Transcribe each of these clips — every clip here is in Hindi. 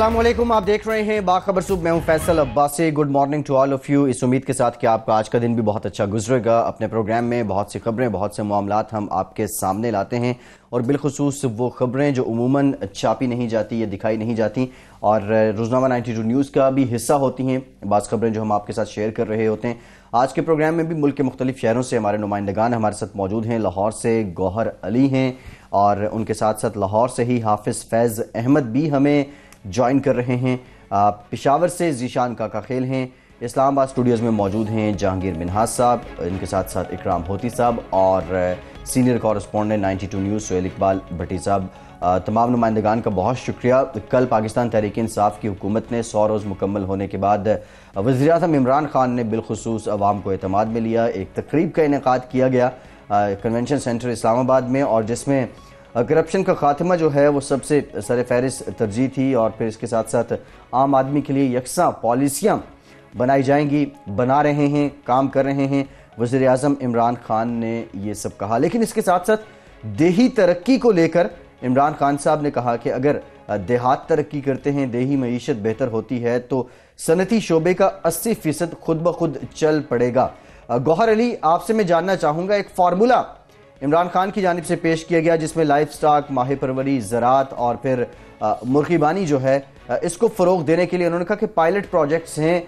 अस्सलामुअलैकुम, आप देख रहे हैं बाखबर सुबह। मैं हूं Faisal Abbasi. Good morning to all of you. इस उम्मीद के साथ कि आपका आज का दिन भी बहुत अच्छा गुजरेगा। अपने प्रोग्राम में बहुत सी खबरें, बहुत से मामलात हम आपके सामने लाते हैं और बिलखुसूस वो खबरें जो उमूमन छापी नहीं जाती या दिखाई नहीं जाती और रोजनामा 92 न्यूज़ का भी हिस्सा होती हैं। बाज़ खबरें जो हम आपके साथ शेयर कर रहे होते हैं। आज के प्रोग्राम में भी मुल्क के मुख्तलिफ शहरों से हमारे नुमाइंदगान हमारे साथ मौजूद हैं। लाहौर से गौहर अली हैं और उनके साथ साथ लाहौर से ही हाफिज़ फैज़ अहमद भी हमें ज्वाइन कर रहे हैं। पेशावर से जीशान काका खेल हैं। इस्लामाबाद स्टूडियोज़ में मौजूद हैं जहांगीर मिन्हाज साहब, इनके साथ साथ इकराम होती साहब और senior correspondent 92 news Sohail Iqbal Bhatti साहब। तमाम नुमाइंदगान का बहुत शुक्रिया। कल पाकिस्तान तहरीक इंसाफ की हुकूमत ने 100 रोज़ मुकम्मल होने के बाद वज़ीर-ए-आज़म इमरान खान ने बिलखुसूस अवाम को एतमाद में लिया। एक तकरीब का इनेकाद किया गया कन्वेंशन सेंटर इस्लामाबाद में और जिसमें करप्शन का खात्मा जो है वो सबसे सर फहरिस्त तरजीह थी और फिर इसके साथ साथ आम आदमी के लिए यकसा पॉलिसियाँ बनाई जाएंगी, बना रहे हैं, काम कर रहे हैं। वज़ीर-ए-आज़म इमरान खान ने ये सब कहा, लेकिन इसके साथ साथ देही तरक्की को लेकर इमरान खान साहब ने कहा कि अगर देहात तरक्की करते हैं, देही मईशत बेहतर होती है तो सनती शोबे का 80% खुद ब खुद चल पड़ेगा। गौहर अली, आपसे मैं जानना चाहूँगा, एक फार्मूला इमरान खान की जानिब से पेश किया गया जिसमें लाइफ स्टॉक, माही परवरी, ज़रात और फिर मुर्गीबानी जो है इसको फ़रोग देने के लिए उन्होंने कहा कि पायलट प्रोजेक्ट्स हैं,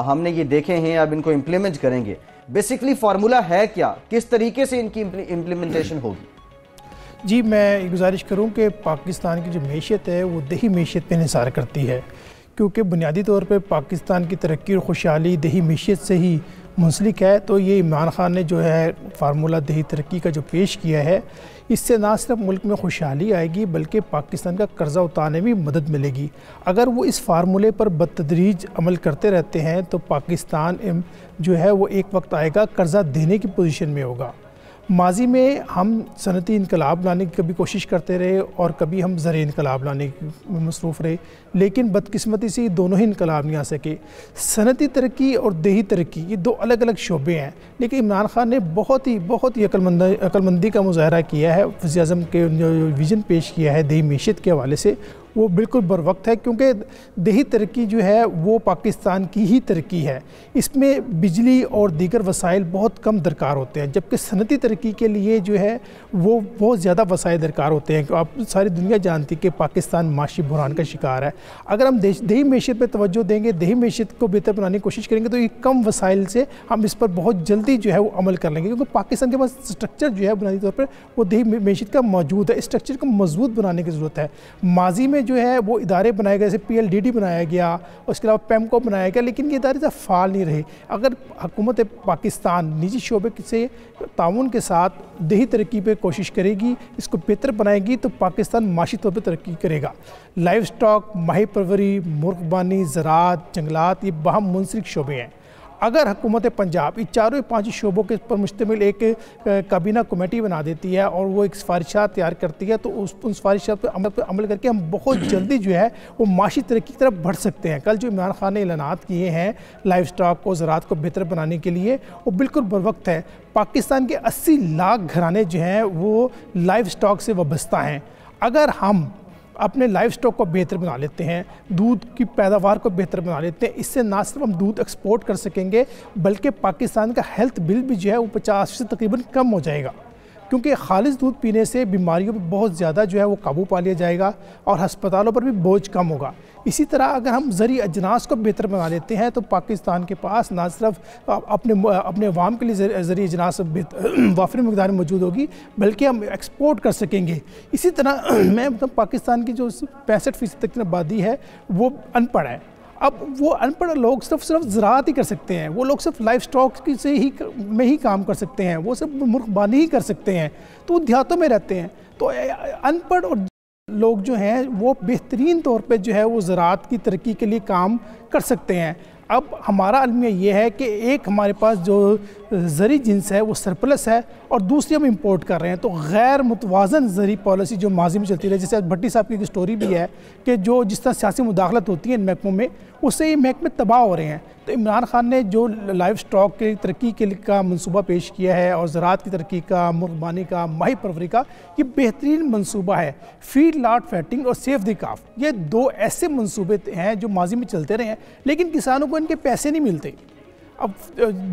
हमने ये देखे हैं, अब इनको इम्प्लीमेंट करेंगे। बेसिकली फार्मूला है क्या, किस तरीके से इनकी इम्प्लीमेंटेशन होगी? जी, मैं गुजारिश करूं कि पाकिस्तान की जो मैशियत है वो देही मैशियत पे निसार करती है, क्योंकि बुनियादी तौर पे पाकिस्तान की तरक्की और खुशहाली देही मैशियत से ही मुंसलिक है। तो ये इमरान खान ने जो है फार्मूला देही तरक्की का जो पेश किया है, इससे ना सिर्फ मुल्क में खुशहाली आएगी बल्कि पाकिस्तान का कर्ज़ा उतारने में मदद मिलेगी। अगर वो इस फार्मूले पर बतदरीज अमल करते रहते हैं तो पाकिस्तान जो है वो एक वक्त आएगा कर्ज़ा देने की पोजीशन में होगा। माजी में हम सनती इनकलाब लाने की कभी कोशिश करते रहे और कभी हम ज़र इनकलाब लाने में मसरूफ़ रहे, लेकिन बदकिस्मती से दोनों ही इनकलाब नहीं आ सके। सनती तरक्की और देही तरक्की ये दो अलग अलग शोबे हैं, लेकिन इमरान खान ने बहुत ही अक्लमंदी का मुजाहरा किया है। वज़ीर-ए-आज़म के जो विज़न पेश किया है देही मैशियत के हवाले से वो बिल्कुल बर वक्त है, क्योंकि देही तरक्की जो है वो पाकिस्तान की ही तरक्की है। इसमें बिजली और दीगर वसाइल बहुत कम दरकार होते हैं, जबकि सनती तरक्की के लिए जो है वो बहुत ज़्यादा वसाइल दरकार होते हैं। आप सारी दुनिया जानती है कि पाकिस्तान माशी बुहरान का शिकार है। अगर हम देही मैशियत पर तवज्जो देंगे, देही मैशियत को बेहतर बनाने की कोशिश करेंगे तो ये कम वसाइल से हम इस पर बहुत जल्दी जो है वो अमल कर लेंगे, क्योंकि पाकिस्तान के पास स्ट्रक्चर जो है बुनियादी तौर पर वो देही मैशियत का मौजूद है। स्ट्रक्चर को मजबूत बनाने की ज़रूरत है। माजी में जो है वो इदारे बनाए गए, जैसे PLDD बनाया गया, उसके अलावा PEMCO बनाया गया, लेकिन ये इदारे फ़ाल नहीं रहे। अगर हुकूमत पाकिस्तान निजी शोबे से ताउन के साथ देही तरक्की पे कोशिश करेगी, इसको बेहतर बनाएगी तो पाकिस्तान माशी तौर पर तरक्की करेगा। लाइफ स्टॉक, माही परवरी, मुर्गबानी, ज़रात, जंगलात ये बाहम मुंसलिक शोबे हैं। अगर हुकूमत पंजाब इन चारों 5 शोबों के पर मुश्तमिल एक काबीना कमेटी बना देती है और वो एक सिफारिशात तैयार करती है तो उन सिफारिशात पर अमल करके हम बहुत जल्दी जो है वो माशी तरक्की की तरफ बढ़ सकते हैं। कल जो इमरान खान ने ऐलानात किए हैं लाइफ स्टॉक को, ज़रात को बेहतर बनाने के लिए, वो बिल्कुल बरवक्त है। पाकिस्तान के 80 लाख घराने जो हैं वो लाइफ स्टॉक से वाबस्ता हैं। अगर हम अपने लाइफ स्टॉक को बेहतर बना लेते हैं, दूध की पैदावार को बेहतर बना लेते हैं, इससे ना सिर्फ हम दूध एक्सपोर्ट कर सकेंगे बल्कि पाकिस्तान का हेल्थ बिल भी जो है वो 50% तकरीबन कम हो जाएगा, क्योंकि खालिश दूध पीने से बीमारियों पर बहुत ज़्यादा जो है वो काबू पा लिया जाएगा और हस्पतालों पर भी बोझ कम होगा। इसी तरह अगर हम ज़री अजनास को बेहतर बना लेते हैं तो पाकिस्तान के पास ना सिर्फ अपने अवाम के लिए ज़री अजनास वाफिर मकदार में मौजूद होगी बल्कि हम एक्सपोर्ट कर सकेंगे। इसी तरह मैं मतलब पाकिस्तान की जो 65% तक आबादी है वो अनपढ़ है। अब वो अनपढ़ लोग सिर्फ ज़राअत ही कर सकते हैं, वो लोग सिर्फ लाइफ स्टॉक से ही में ही काम कर सकते हैं, वो सिर्फ मुर्गबानी ही कर सकते हैं, तो वो देहातों में रहते हैं। तो अनपढ़ और लोग जो हैं वो बेहतरीन तौर पे जो है वो ज़राअत की तरक्की के लिए काम कर सकते हैं। अब हमारा अलमिया ये है कि एक हमारे पास जो ज़री जिन्स है वो सरप्लस है और दूसरी हम इंपोर्ट कर रहे हैं, तो गैर मुतवाज़न ज़री पॉलिसी जो माजी में चलती रही, जैसे भट्टी साहब की एक स्टोरी भी है कि जो जिस तरह सियासी मुदाखलत होती है इन महकमों में, उससे ये महकमे तबाह हो रहे हैं। तो इमरान खान ने जो लाइफ स्टॉक की तरक्की के का मनसूबा पेश किया है और ज़राअत की तरक्की का, मुर्गबानी का, माही परवरी का, ये बेहतरीन मनसूबा है। फीड लॉट फैटिंग और सेफ द काफ, ये दो ऐसे मनसूबे हैं जो माजी में चलते रहे हैं, लेकिन किसानों को इनके पैसे नहीं मिलते। अब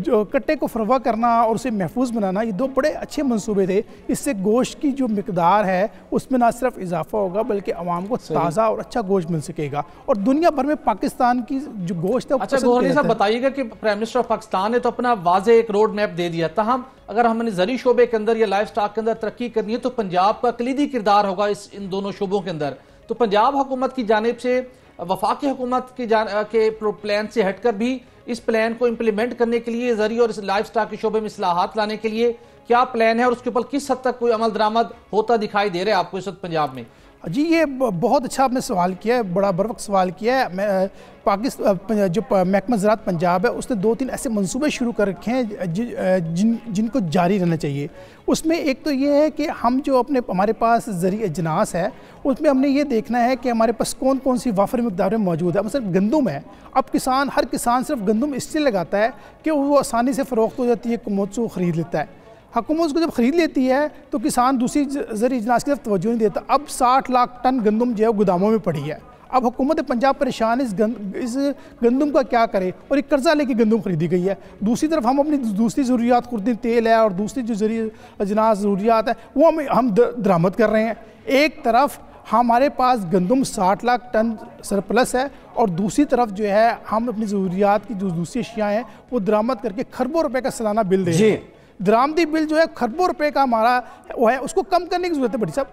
जो कट्टे को फरवा करना और उसे महफूज बनाना, ये दो बड़े अच्छे मंसूबे थे। इससे गोश्त की जो मिकदार है उसमें ना सिर्फ इजाफा होगा बल्कि आवाम को ताज़ा और अच्छा गोश्त मिल सकेगा और दुनिया भर में पाकिस्तान की जो गोश्त है। अच्छा गौहर साहब बताइएगा कि प्राइम मिनिस्टर ऑफ पाकिस्तान ने तो अपना वाज़े एक रोड मैप दे दिया, तहम अगर हमने ज़री शोबे के अंदर या लाइफ स्टॉक के अंदर तरक्की करनी है तो पंजाब का कलीदी किरदार होगा इन दोनों शोबों के अंदर। तो पंजाब हुकूमत की जानिब से, वफाकी हुकूमत के प्लान से हटकर भी इस प्लान को इम्प्लीमेंट करने के लिए, ज़री और लाइफ स्टॉक के शोबे में इस्लाहात लाने के लिए क्या प्लान है और उसके ऊपर किस हद तक कोई अमल दरामद होता दिखाई दे रहा है आपको इस वक्त पंजाब में? जी, ये बहुत अच्छा आपने सवाल किया है, बड़ा बरवक्त सवाल किया है। मैं पाकिस्तान जो महकमा ज़राअत पंजाब है उसने 2-3 ऐसे मंसूबे शुरू कर रखे हैं जिनको जारी रहना चाहिए। उसमें एक तो ये है कि हम जो हमारे पास ज़री अजनास है उसमें हमने ये देखना है कि हमारे पास कौन कौन सी वाफर मिकदार में मौजूद है। मतलब गंदम है, अब हर किसान सिर्फ गंदम इसलिए लगाता है कि वो आसानी से फ़रोख्त हो जाती है, कुमोत्सु ख़रीद लेता है। हुकूमत उसको जब ख़रीद लेती है तो किसान दूसरी ज़री अजनास की तरफ तवज्जो नहीं देता। अब 60 लाख टन गंदम जो है गोदामों में पड़ी है। अब हुकूमत पंजाब परेशान इस गंदम का क्या करे और एक कर्जा लेके गंदम खरीदी गई है। दूसरी तरफ हम अपनी दूसरी ज़रूरियात, खुर्द तेल है और दूसरी जो ज़री अजनास ज़रूरियात है वो हम दरामद कर रहे हैं। एक तरफ हमारे पास गंदम 60 लाख टन सरप्लस है और दूसरी तरफ जो है हम अपनी ज़रूरियात की जो दूसरी अशिया हैं वो दरामद करके खरबों रुपए का सालाना बिल दे रहे हैं। दरामदी बिल जो है खरबों रुपए का हमारा वो है, उसको कम करने की जरूरत है। बड़ी साहब,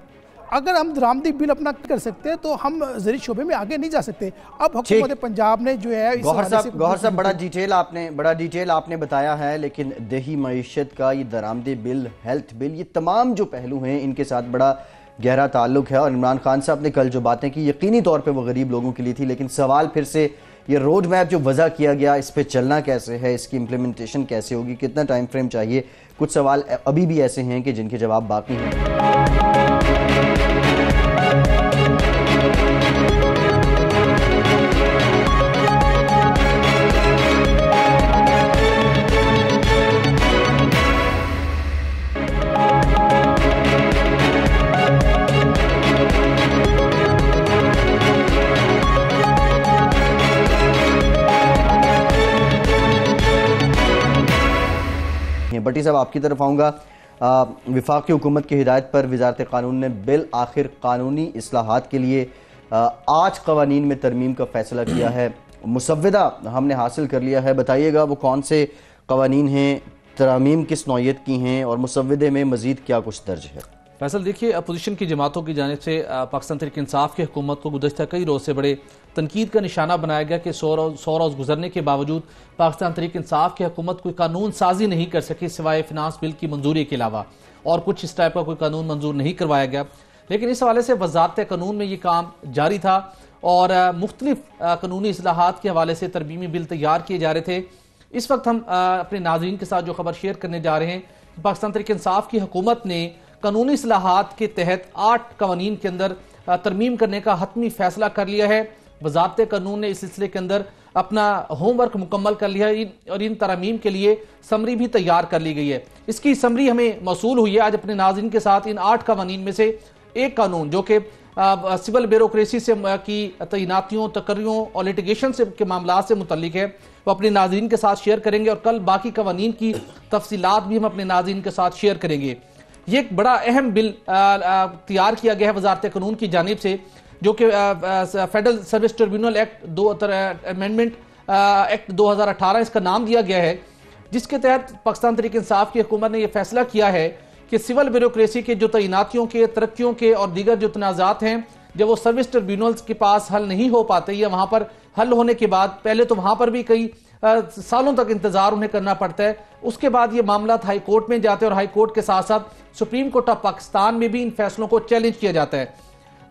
अगर हम दरामदी बिल अपना कर सकते हैं तो हम ज़री शोबे में आगे नहीं जा सकते। अब हुकूमत पंजाब ने जो है गौहर साहब बड़ा डिटेल आपने बताया है, लेकिन देही मईशत का ये दरामदी बिल, हेल्थ बिल, ये तमाम जो पहलू हैं इनके साथ बड़ा गहरा ताल्लुक है। और इमरान खान साहब ने कल जो बातें की यकीनी तौर पर वो गरीब लोगों के लिए थी, लेकिन सवाल फिर से ये रोड मैप जो वज़ा किया गया इस पे चलना कैसे है, इसकी इम्प्लीमेंटेशन कैसे होगी, कितना टाइम फ्रेम चाहिए, कुछ सवाल अभी भी ऐसे हैं कि जिनके जवाब बाकी हैं। भट्टी साहब आपकी तरफ आऊँगा। वफाकी हुकूमत की हिदायत पर वज़ारत क़ानून ने बिल आखिर कानूनी इस्लाहात के लिए 8 क़वानीन में तरमीम का फ़ैसला किया है। मुसव्वदा हमने हासिल कर लिया है, बताइएगा वो कौन से क़वानीन हैं, तरमीम किस नौयत की हैं और मुसव्वदे में मज़ीद क्या कुछ दर्ज है? फैसल, देखिए, अपोजिशन की जमातों की जानिब से पाकिस्तान तहरीक इंसाफ की हुकूमत को गुज़श्ता कई रोज़ से बड़े तनकीद का निशाना बनाया गया कि 100 रोज़ गुजरने के बावजूद पाकिस्तान तहरीक इंसाफ की हुकूमत कोई कानून साजी नहीं कर सकी सिवाय फिनांस बिल की मंजूरी के अलावा, और कुछ इस टाइप का कोई कानून मंजूर नहीं करवाया गया। लेकिन इस हवाले से वज़ारत कानून में ये काम जारी था और मुख्तलिफ कानूनी इस्लाहात के हवाले से तरमीमी बिल तैयार किए जा रहे थे। इस वक्त हम अपने नाज़रीन के साथ जो खबर शेयर करने जा रहे हैं, पाकिस्तान तहरीक इंसाफ की हुकूमत ने कानूनी इस्लाहात के तहत 8 क़वानीन के अंदर तरमीम करने का हतमी फैसला कर लिया है। वज़ारत कानून ने इस सिलसिले के अंदर अपना होमवर्क मुकम्मल कर लिया है और इन तरमीम के लिए समरी भी तैयार कर ली गई है। इसकी समरी हमें मौसूल हुई है। आज अपने नाज़रीन के साथ इन 8 क़वानीन में से एक कानून जो कि सिविल ब्यूरोक्रेसी से की तैनातियों, तकर्रियों और लिटिगेशन से के मामला से मुतल्लिक है, वो अपने नाज़रीन के साथ शेयर करेंगे और कल बाकी क़वानीन की तफसीलात भी हम अपने नाज़रीन के साथ शेयर करेंगे। ये एक बड़ा अहम बिल तैयार किया गया है वज़ारत कानून की जानिब से, जो कि federal service tribunal act amendment act 2018 इसका नाम दिया गया है, जिसके तहत पाकिस्तान तहरीक इंसाफ की हुकूमत ने यह फैसला किया है कि सिविल ब्यूरोक्रेसी के जो तैनातियों के, तरक्कियों के और दीगर जो तनाज़ात हैं, जब वो सर्विस ट्रिब्यूनल्स के पास हल नहीं हो पाते या वहाँ पर हल होने के बाद पहले तो वहाँ पर भी कई सालों तक इंतजार उन्हें करना पड़ता है, उसके बाद ये मामला हाई कोर्ट में जाते हैं और हाई कोर्ट के साथ साथ सुप्रीम कोर्ट ऑफ पाकिस्तान में भी इन फैसलों को चैलेंज किया जाता है।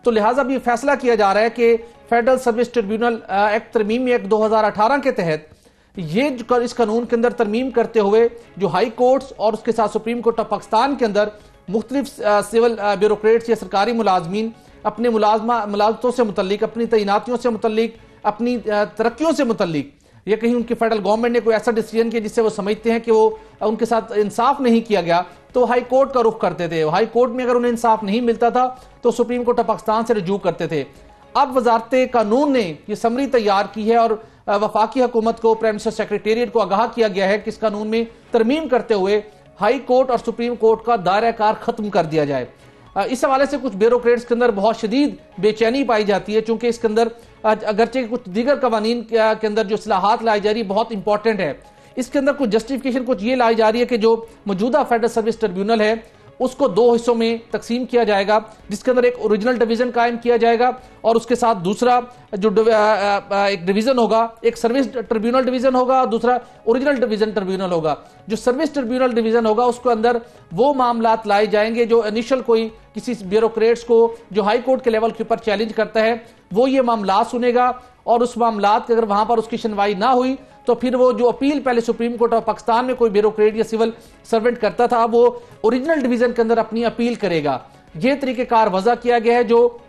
तो लिहाजा भी फैसला किया जा रहा है कि फेडरल सर्विस ट्रिब्यूनल एक्ट तरमीमी एक्ट 2018 के तहत ये इस कानून के अंदर तरमीम करते हुए जो हाई कोर्ट्स और उसके साथ सुप्रीम कोर्ट ऑफ पाकिस्तान के अंदर मुख्तलिफ सिविल ब्यूरोक्रेट्स या सरकारी मुलाजमीन अपने मुलाजमतों से मुतल्लिक, अपनी तैनातियों से मुतल्लिक, अपनी तरक्कियों से मुतल्लिक, या कहीं उनकी फेडरल गवर्नमेंट ने कोई ऐसा डिसीजन किया जिससे वो समझते हैं कि वो उनके साथ इंसाफ नहीं किया गया, तो हाई कोर्ट का रुख करते थे। हाई कोर्ट में अगर उन्हें इंसाफ नहीं मिलता था तो सुप्रीम कोर्ट ऑफ पाकिस्तान से रजू करते थे। अब वजारत कानून ने ये समरी तैयार की है और वफाकी हुकूमत को, प्राइम मिनिस्टर सेक्रेटेरिएट को आगाह किया गया है कि इस कानून में तरमीम करते हुए हाई कोर्ट और सुप्रीम कोर्ट का दायरा कार खत्म कर दिया जाए। इस हवाले से कुछ ब्यूरोक्रेट्स के अंदर बहुत शदीद बेचैनी पाई जाती है, चूंकि इसके अंदर अगरचे कुछ दीगर कवानीन के अंदर जो इस्लाहात लाई जा रही है बहुत इंपॉर्टेंट है। इसके अंदर कुछ जस्टिफिकेशन कुछ ये लाई जा रही है कि जो मौजूदा फेडरल सर्विस ट्रिब्यूनल है उसको 2 हिस्सों में तकसीम किया जाएगा, जिसके अंदर एक ओरिजिनल डिवीजन कायम किया जाएगा और उसके साथ दूसरा जो एक डिवीजन होगा, एक सर्विस ट्रिब्यूनल डिवीजन होगा और दूसरा ओरिजिनल डिवीजन ट्रिब्यूनल होगा। जो सर्विस ट्रिब्यूनल डिवीजन होगा उसके अंदर वो मामलात लाए जाएंगे जो इनिशियल कोई किसी ब्यूरोक्रेट्स को जो हाई कोर्ट के लेवल के ऊपर चैलेंज करता है वो ये मामला सुनेगा और उस मामलात की अगर वहां पर उसकी सुनवाई ना हुई तो फिर वो जो अपील पहले सुप्रीम कोर्ट ऑफ पाकिस्तान में कोई ब्यूरोक्रेट या सिविल सर्वेंट करता था वो ओरिजिनल डिवीजन के अंदर अपनी अपील करेगा। ये तरीकेकार वजह किया गया है। जो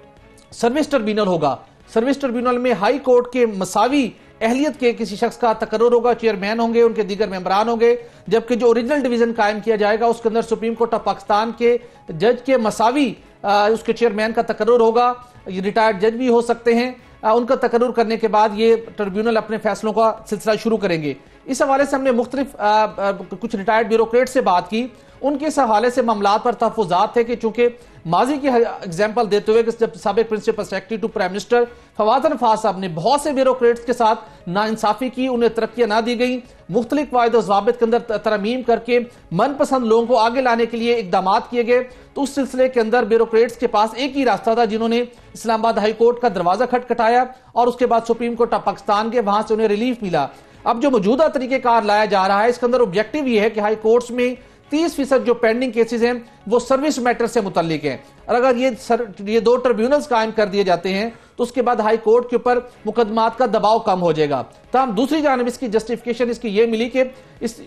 सर्विस ट्रिब्यूनल होगा, सर्विस ट्रिब्यूनल में हाई कोर्ट के मसावी अहलियत के किसी शख्स का तकर्रुर होगा, चेयरमैन होंगे, उनके दीगर मेंबरान होंगे, जबकि जो ओरिजिनल डिवीजन कायम किया जाएगा उसके अंदर सुप्रीम कोर्ट ऑफ पाकिस्तान के जज के मसावी उसके चेयरमैन का तकर्रुर होगा। रिटायर्ड जज भी हो सकते हैं। उनका तकर्रुर करने के बाद ये ट्रिब्यूनल अपने फैसलों का सिलसिला शुरू करेंगे। इस हवाले से हमने मुख्तलिफ कुछ रिटायर्ड ब्यूरोक्रेट से बात की, उनके इस हवाले से मामलात पर तहफ़्फ़ुज़ात थे कि चूंकि माजी की एग्जाम्पल देते हुए कि जब साबिक principal secretary to prime minister Fawad नफाज साहब ने बहुत से ब्यूरोक्रेट्स के साथ नाइंसाफी की, उन्हें तरक्कियां ना दी गई, मुख्तलिफ वायदे ज़वाबित के अंदर तरमीम करके मनपसंद लोगों को आगे लाने के लिए इकदाम किए गए, तो उस सिलसिले के अंदर ब्यूरोक्रेट्स के पास एक ही रास्ता था जिन्होंने इस्लामाबाद हाई कोर्ट का दरवाजा खटखटाया और उसके बाद सुप्रीम कोर्ट ऑफ पाकिस्तान के वहां से उन्हें रिलीफ मिला। अब जो मौजूदा तरीकेकार लाया जा रहा है इसके अंदर ऑब्जेक्टिव ये है कि हाई कोर्ट्स में 30% जो पेंडिंग केसेस हैं वो सर्विस मैटर से मुतल्लिक हैं और अगर ये 2 ट्रिब्यूनल्स कायम कर दिए जाते हैं तो उसके बाद हाई कोर्ट के ऊपर मुकदमात का दबाव कम हो जाएगा। तो हम दूसरी जानिब इसकी जस्टिफिकेशन इसकी ये मिली कि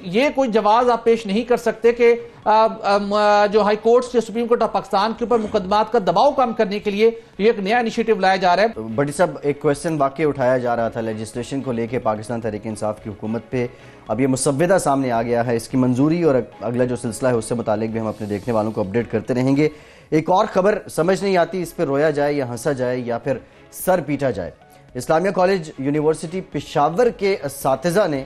ये कोई जवाब आप पेश नहीं कर सकते कि जो हाई कोर्ट से सुप्रीम कोर्ट ऑफ पाकिस्तान के ऊपर मुकदमात का दबाव कम करने के लिए ये एक नया इनिशिएटिव लाया जा रहा है। बड़ी साहब, एक क्वेश्चन वाकई उठाया जा रहा था लेजिस्लेशन को लेके पाकिस्तान तहरीक इंसाफ की हुकूमत पे, अब ये मुसव्विदा सामने आ गया है, इसकी मंजूरी और अगला जो सिलसिला है उससे मुतालिक भी हम अपने देखने वालों को अपडेट करते रहेंगे। एक और खबर समझ नहीं आती इस पर रोया जाए या हंसा जाए या फिर सर पीटा जाए। इस्लामिया कॉलेज यूनिवर्सिटी पेशावर के असातिज़ा ने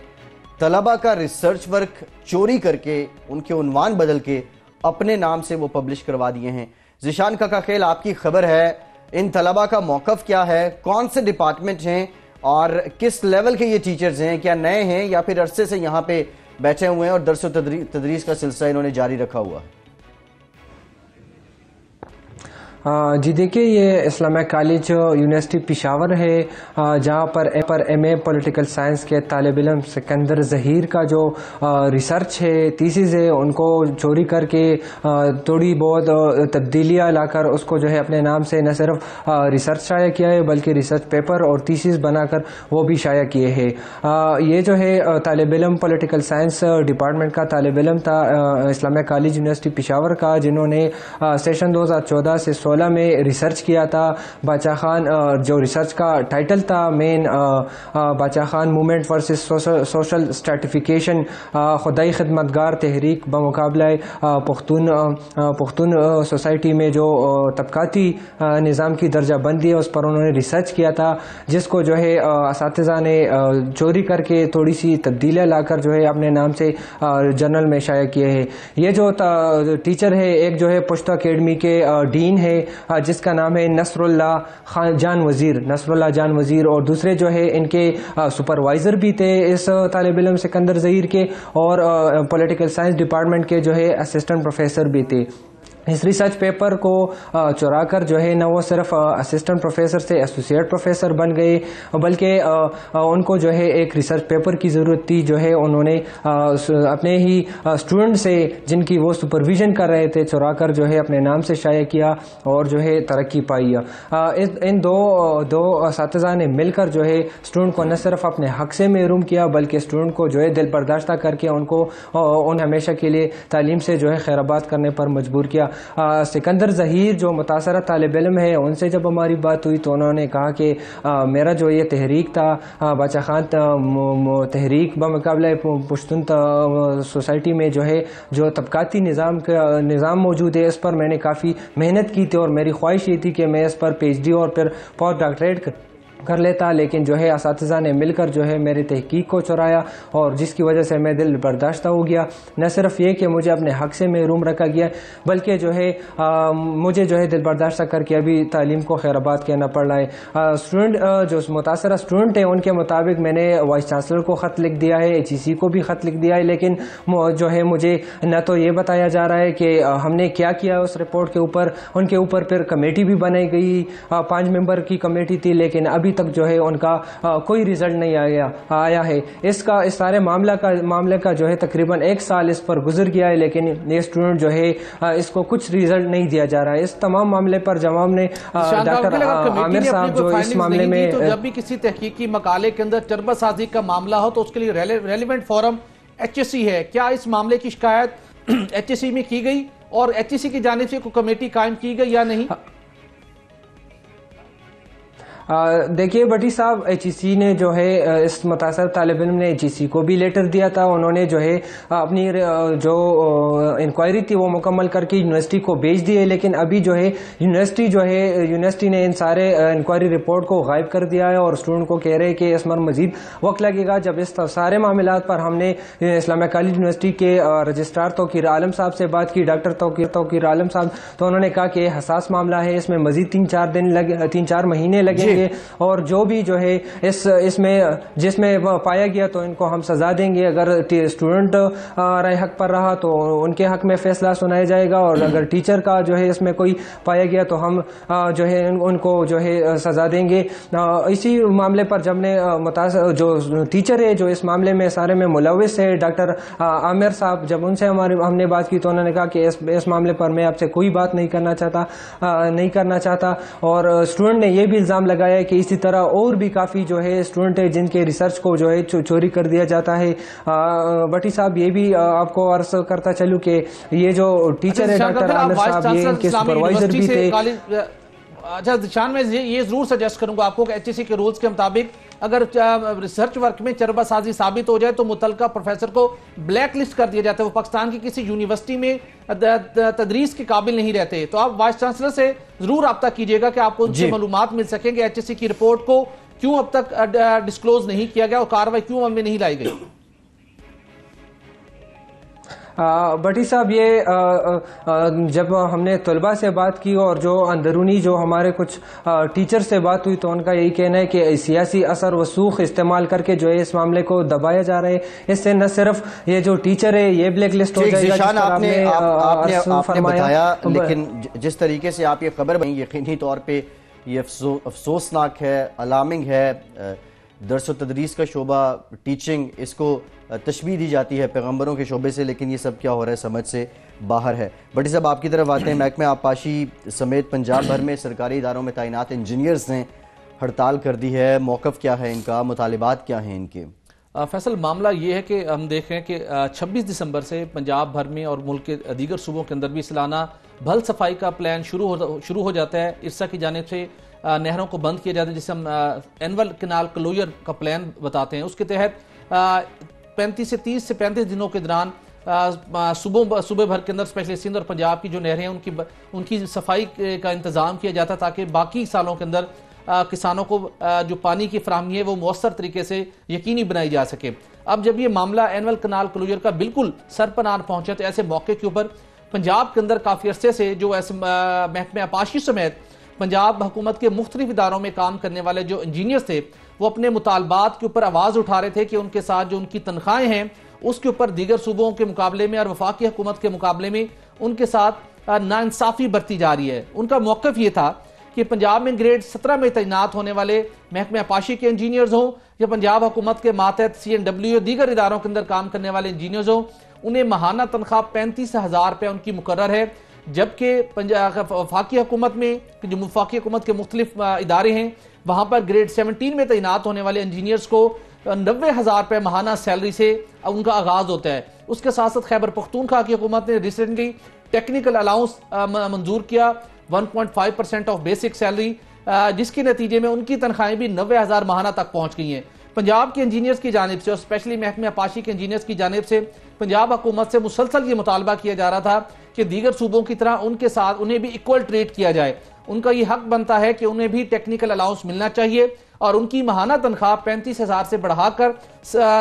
तलबा का रिसर्च वर्क चोरी करके उनके उन्वान बदल के अपने नाम से वो पब्लिश करवा दिए हैं। ज़िशान काका खेल, आपकी खबर है, इन तलबा का मौक़िफ़ क्या है, कौन से डिपार्टमेंट हैं और किस लेवल के ये टीचर्स हैं, क्या नए हैं या फिर अरसे से यहाँ पे बैठे हुए हैं और दर्स व तदरीस का सिलसिला इन्होंने जारी रखा हुआ है? जी देखिए, ये इस्लामिया कॉलेज यूनिवर्सिटी पेशावर है जहाँ पर एमए पॉलिटिकल साइंस के तालिब इल्म सिकंदर ज़हीर का जो रिसर्च है, थीसिस है, उनको चोरी करके थोड़ी बहुत तब्दीलियाँ लाकर उसको जो है अपने नाम से न सिर्फ रिसर्च शाया किया है बल्कि रिसर्च पेपर और थीसिस बनाकर वो भी शाया किए हैं। ये जो है तालिब इल्म पॉलिटिकल साइंस डिपार्टमेंट का तालिब इल्म था इस्लामिया कॉलेज यूनिवर्सिटी पेशावर का, जिन्होंने सेशन 2014 से 2016 में रिसर्च किया था। बादशाह खान जो रिसर्च का टाइटल था मेन, बादशाह Khan movement versus social stratification, खुदाई खिदमतगार तहरीक बमुकाबला पुख्तून सोसाइटी में जो तबकाती निज़ाम की दर्जा बंदी है उस पर उन्होंने रिसर्च किया था, जिसको जो है असातिज़ा ने चोरी करके थोड़ी सी तब्दीलियाँ लाकर जो है अपने नाम से जर्नल में शाया किए हैं। ये जो टीचर है, एक जो है पुश्तो अकेडमी के डीन है जिसका नाम है नसरुल्लाह जान वज़ीर, और दूसरे जो है इनके सुपरवाइज़र भी थे इस तालिब इल्म सिकंदर ज़हीर के, और पॉलिटिकल साइंस डिपार्टमेंट के जो है असिस्टेंट प्रोफेसर भी थे। इस रिसर्च पेपर को चुरा कर जो है न वो सिर्फ असिस्टेंट प्रोफेसर से एसोसिएट प्रोफेसर बन गए, बल्कि उनको जो है एक रिसर्च पेपर की ज़रूरत थी। जो है उन्होंने अपने ही स्टूडेंट से जिनकी वो सुपरविज़न कर रहे थे चुरा कर जो है अपने नाम से शाया किया और जो है तरक्की पाई। इन दो असातिज़ा ने मिलकर जो है स्टूडेंट को न सिर्फ अपने हक से महरूम किया बल्कि स्टूडेंट को जो है दिल बर्दाश्त करके उनको उन हमेशा के लिए तालीम से जो है खैराबाद करने पर मजबूर किया। सिकंदर ज़हीर जो मुतासरा तालिब इल्म है, उनसे जब हमारी बात हुई तो उन्होंने कहा कि मेरा जो ये तहरीक था बादशाह खान तहरीक बमुकाबले पुश्तून सोसाइटी में जो है जो तबकाती निज़ाम मौजूद है, इस पर मैंने काफ़ी मेहनत की थी और मेरी ख्वाहिश ये थी कि मैं इस पर PhD और फिर पोस्ट डॉक्टरेट कर लेता, लेकिन जो है असातिज़ा ने मिलकर जो है मेरी तहकीक को चुराया और जिसकी वजह से मैं दिल बर्दाश्त हो गया। न सिर्फ ये कि मुझे अपने हक से महरूम रखा गया बल्कि जो है मुझे जो है दिल बर्दाश्त करके अभी तालीम को खैराबाद कहना पड़ रहा है। स्टूडेंट जो मुतासरा स्टूडेंट है उनके मुताबिक मैंने वाइस चांसलर को ख़त लिख दिया है, HEC को भी ख़त लिख दिया है, लेकिन जो है मुझे न तो ये बताया जा रहा है कि हमने क्या किया उस रिपोर्ट के ऊपर। उनके ऊपर फिर कमेटी भी बनाई गई, 5 मेंबर की कमेटी थी, लेकिन अभी तक जो है उनका कोई रिजल्ट नहीं आया है। इस सारे मामले का जो है तकरीबन 1 साल इस पर गुजर गया है, लेकिन ये स्टूडेंट जो है इसको कुछ रिजल्ट नहीं दिया जा रहा है। इस तमाम मामले पर जवाब ने डॉक्टर आमिर साहब जो इस मामले में तो जब भी किसी तहकीकी मकाले के अंदर चरबसाजी का मामला हो तो उसके लिए रेलेवेंट फोरम HSC है। क्या इस मामले की शिकायत HSC में की गई और HSC की जानिब से कोई कमेटी कायम की गई या नहीं? देखिए भट्टी साहब, HEC ने जो है इस मुतासर तालिब इल्म ने HEC को भी लेटर दिया था। उन्होंने जो है अपनी जो इंक्वायरी थी वो मुकम्मल करके यूनिवर्सिटी को भेज दी है, लेकिन अभी जो है यूनिवर्सिटी ने इन सारे इंक्वायरी रिपोर्ट को गायब कर दिया है और स्टूडेंट को कह रहे हैं कि इसमें मजीद वक्त लगेगा। जब इस सारे मामलात पर हमने इस्लामिया कॉलेज यूनिवर्सिटी के रजिस्ट्रार तौकीर आलम साहब से बात की, डॉक्टर तौकीर आलम साहब, तो उन्होंने कहा कि हसास मामला है, इसमें मजीद 3-4 महीने लगेंगे और जो भी जो है इसमें जिसमें पाया गया तो इनको हम सजा देंगे। अगर स्टूडेंट राय हक पर रहा तो उनके हक में फैसला सुनाया जाएगा और अगर टीचर का जो है इसमें कोई पाया गया तो हम जो है उनको जो है सजा देंगे। इसी मामले पर जब ने जो टीचर है जो इस मामले में सारे में मुलविस है, डॉक्टर आमिर साहब, जब उनसे हमने बात की तो उन्होंने कहा कि इस मामले पर मैं आपसे कोई बात नहीं करना चाहता और स्टूडेंट ने यह भी इल्ज़ाम लगाया है कि इसी तरह और भी काफ़ी जो है स्टूडेंट है जिनके रिसर्च को जो है चोरी कर दिया जाता है। भट्टी साहब, ये भी आपको अर्ज करता चलूँ कि ये जो टीचर है डॉक्टर आमिर साहब, ये इनके सुपरवाइजर भी थे। अच्छा दिशान, में ये जरूर सजेस्ट करूंगा आपको कि HEC के रूल्स के मुताबिक अगर रिसर्च वर्क में चरबासाजी साबित हो जाए तो मुतलका प्रोफेसर को ब्लैक लिस्ट कर दिया जाता है, वो पाकिस्तान की किसी यूनिवर्सिटी में तदरीस के काबिल नहीं रहते। तो आप वाइस चांसलर से जरूर रब्ता कीजिएगा कि आपको उनसे मालूमात मिल सकेंगे HEC की रिपोर्ट को क्यों अब तक डिस्क्लोज नहीं किया गया और कार्रवाई क्यों अमल में नहीं लाई गई। भट्टी साहब, ये जब हमने तलबा से बात की और जो अंदरूनी जो हमारे कुछ टीचर से बात हुई तो उनका यही कहना है कि सियासी असर वसूख इस्तेमाल करके जो है इस मामले को दबाया जा रहा है। इससे न सिर्फ ये जो टीचर है ये ब्लैक लिस्ट हो जाएगा, आपने बताया, लेकिन जिस तरीके से आप ये खबर बनी यकीनी तौर पे ये अफसोसनाक है, अलार्मिंग है। दरस व तदरीस का शोबा, टीचिंग, इसको तशबीह दी जाती है पैगंबरों के शोबे से, लेकिन ये सब क्या हो रहा है समझ से बाहर है। भट्टी साहब, आपकी तरफ आते हैं। महकमे आबपाशी समेत पंजाब भर में सरकारी इदारों में तैनात इंजीनियर्स ने हड़ताल कर दी है। मौक़िफ़ क्या है इनका, मुतालिबात क्या हैं इनके? फैसल, मामला ये है कि हम देख रहे हैं कि 26 दिसंबर से पंजाब भर में और मुल्क के दीगर सूबों के अंदर भी सालाना भल सफाई का प्लान शुरू हो जाता है। इरसा की जानिब से नहरों को बंद किया जाता है, जिसे हम एनुअल कैनाल क्लोजर का प्लान बताते हैं। उसके तहत 35 से 30 से 35 दिनों के दौरान सूबे भर के अंदर स्पेशली सिंध और पंजाब की जो नहरें हैं उनकी सफाई का इंतज़ाम किया जाता ताकि बाकी सालों के अंदर किसानों को जो पानी की फराहमी है वो मौसर तरीके से यकीनी बनाई जा सके। अब जब ये मामला एनुअल कैनाल क्लोजर का बिल्कुल सर पर आन पहुंचा तो ऐसे मौके के ऊपर पंजाब के अंदर काफ़ी अरसे से जो ऐसे महकमे आबपाशी समेत पंजाब हुकूमत के मुख्तलिफ इदारों में काम करने वाले जो इंजीनियर्स थे वो अपने मुतालबात के ऊपर आवाज़ उठा रहे थे कि उनके साथ जो उनकी तनख्वाहें हैं उसके ऊपर दीगर सूबों के मुकाबले में और वफाकी हुकूमत के मुकाबले में उनके साथ नाइंसाफ़ी बरती जा रही है। उनका मौक़िफ़ ये था कि पंजाब में ग्रेड 17 में तैनात होने वाले महकमे आपाशी के इंजीनियर्स हों या पंजाब हुकूमत के मातहत CNW या दीगर इदारों के अंदर काम करने वाले इंजीनियर्स हों, उन्हें माहाना तनख्वाह 35,000 रुपये उनकी मुकर्रर है। जबकि वफाकी हुकूमत में जो वफाकी हुकूमत के मुख्तलिफ इदारे हैं वहाँ पर ग्रेड 17 में तैनात होने वाले इंजीनियर्स को 90,000 रुपये माहाना सैलरी से उनका आगाज़ होता है। उसके साथ साथ खैबर पख्तूनख्वा की हुकूमत ने रिसेंटली टेक्निकल अलाउंस मंजूर किया 1.5% ऑफ बेसिक सैलरी, जिसके नतीजे में उनकी तनख्वाहें भी 90,000 माहाना तक पहुँच गई हैं। पंजाब के इंजीनियर्स की जानिब से और स्पेशली महकमे आपाशी के इंजीनियर्स की जानिब से पंजाब हुकूमत से मुसलसल ये मुतालबा किया जा रहा था कि दीगर सूबों की तरह उनके साथ उन्हें भी इक्वल ट्रीट किया जाए। उनका ये हक बनता है कि उन्हें भी टेक्निकल अलाउंस मिलना चाहिए और उनकी माहाना तनख्वाह 35,000 से बढ़ाकर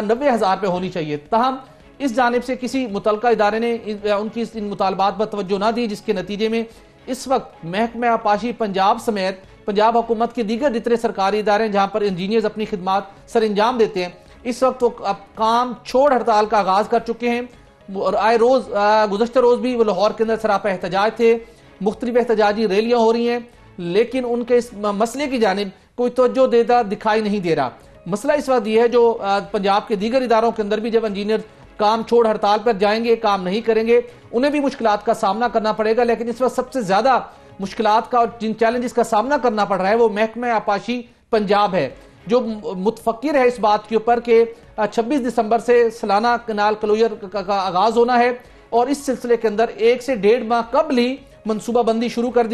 90,000 रुपये होनी चाहिए। तहम इस जानिब से किसी मुतलका इदारे ने उनकी इन मुतालबात पर तवज्जो ना दी, जिसके नतीजे में इस वक्त महकमा आपाशी पंजाब समेत पंजाब हुकूमत के दीगर जितने सरकारी इदारे हैं जहाँ पर इंजीनियर्स अपनी खिदमात सर अंजाम देते हैं, इस वक्त वो अब काम छोड़ हड़ताल का आगाज़ कर चुके हैं। और आए रोज़ गुज़श्ता रोज़ भी वो लाहौर के अंदर सरापा एहतजाज थे, मुख्तलिफ एहतजाजी रैलियाँ हो रही हैं, लेकिन उनके इस मसले की जानिब कोई तवज्जो देता दिखाई नहीं दे रहा। मसला इस वक्त ये है जो पंजाब के दीगर इदारों के अंदर भी जब इंजीनियर काम छोड़ हड़ताल पर जाएंगे, काम नहीं करेंगे, उन्हें भी मुश्किलात का सामना करना पड़ेगा। लेकिन इस वक्त सबसे ज़्यादा मुश्किलात का और जिन चैलेंजेस का सामना करना पड़ रहा है वो महकमा आपाशी पंजाब है, जो मुतफक्किर है इस बात के ऊपर कि 26 दिसंबर से सालाना कनाल क्लोजर का आगाज़ होना है और इस सिलसिले के अंदर 1 से 1.5 माह कबल ही मनसूबाबंदी शुरू कर